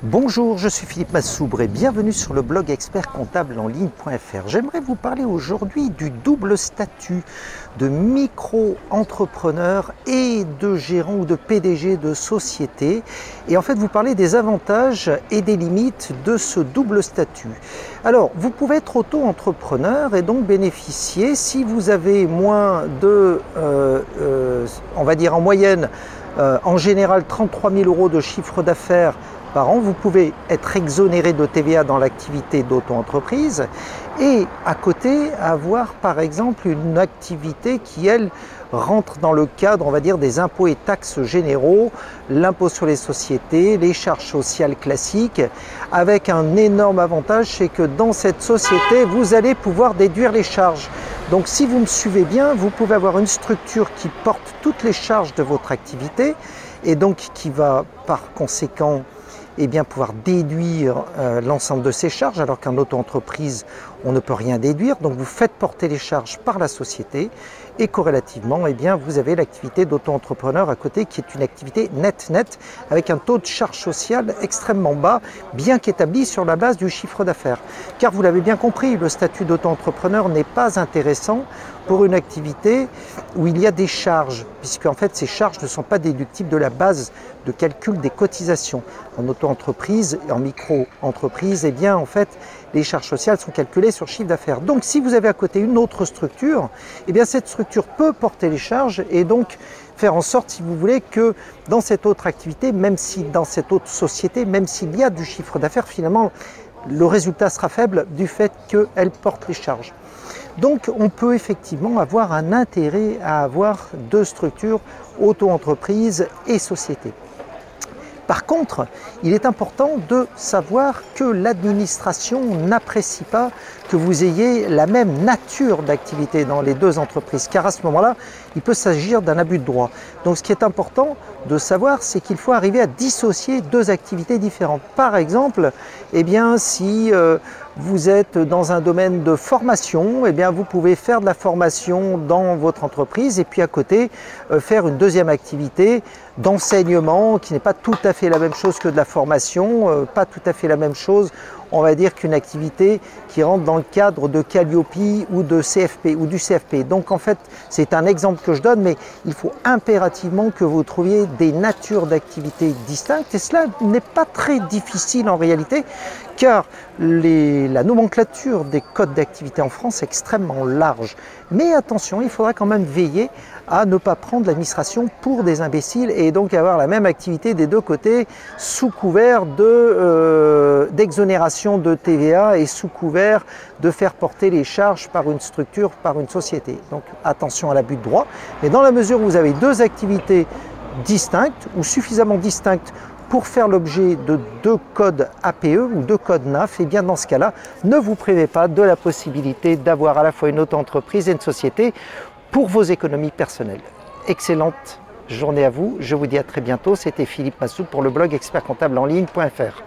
Bonjour, je suis Philippe Massoubre et bienvenue sur le blog expertcomptableenligne.fr. J'aimerais vous parler aujourd'hui du double statut de micro-entrepreneur et de gérant ou de PDG de société et en fait vous parler des avantages et des limites de ce double statut. Alors, vous pouvez être auto-entrepreneur et donc bénéficier, si vous avez moins de, on va dire en moyenne, en général 33 000 € de chiffre d'affaires par an, vous pouvez être exonéré de TVA dans l'activité d'auto-entreprise et à côté avoir par exemple une activité qui elle rentre dans le cadre, on va dire, des impôts et taxes généraux, l'impôt sur les sociétés, les charges sociales classiques, avec un énorme avantage, c'est que dans cette société, vous allez pouvoir déduire les charges. Donc si vous me suivez bien, vous pouvez avoir une structure qui porte toutes les charges de votre activité et donc qui va par conséquent pouvoir déduire l'ensemble de ces charges, alors qu'en auto-entreprise, on ne peut rien déduire. Donc vous faites porter les charges par la société et corrélativement, vous avez l'activité d'auto-entrepreneur à côté qui est une activité net avec un taux de charge sociale extrêmement bas, bien qu'établi sur la base du chiffre d'affaires. Car vous l'avez bien compris, le statut d'auto-entrepreneur n'est pas intéressant pour une activité où il y a des charges, puisque en fait ces charges ne sont pas déductibles de la base de calcul des cotisations. En auto-entreprise et en micro-entreprise, en fait, les charges sociales sont calculées sur chiffre d'affaires. Donc si vous avez à côté une autre structure, cette structure peut porter les charges et donc faire en sorte, si vous voulez, que dans cette autre activité, même si dans cette autre société, même s'il y a du chiffre d'affaires, finalement, le résultat sera faible du fait qu'elle porte les charges. Donc on peut effectivement avoir un intérêt à avoir deux structures, auto-entreprise et société. Par contre, il est important de savoir que l'administration n'apprécie pas que vous ayez la même nature d'activité dans les deux entreprises, car à ce moment-là, il peut s'agir d'un abus de droit. Donc ce qui est important de savoir, c'est qu'il faut arriver à dissocier deux activités différentes. Par exemple, si vous êtes dans un domaine de formation, vous pouvez faire de la formation dans votre entreprise et puis à côté faire une deuxième activité d'enseignement qui n'est pas tout à fait la même chose que de la formation, pas tout à fait la même chose, on va dire, qu'une activité qui rentre dans le cadre de Calliope ou de CFP ou du CFP. Donc en fait, c'est un exemple que je donne, mais il faut impérativement que vous trouviez des natures d'activités distinctes et cela n'est pas très difficile en réalité, car la nomenclature des codes d'activité en France est extrêmement large. Mais attention, il faudra quand même veiller à ne pas prendre l'administration pour des imbéciles et donc avoir la même activité des deux côtés sous couvert d'exonération de TVA et sous couvert de faire porter les charges par une structure, par une société. Donc attention à l'abus de droit. Mais dans la mesure où vous avez deux activités distinctes ou suffisamment distinctes pour faire l'objet de deux codes APE ou deux codes NAF, dans ce cas-là, ne vous privez pas de la possibilité d'avoir à la fois une auto-entreprise et une société pour vos économies personnelles. Excellente journée à vous, je vous dis à très bientôt, c'était Philippe Massoubre pour le blog expertcomptableenligne.fr.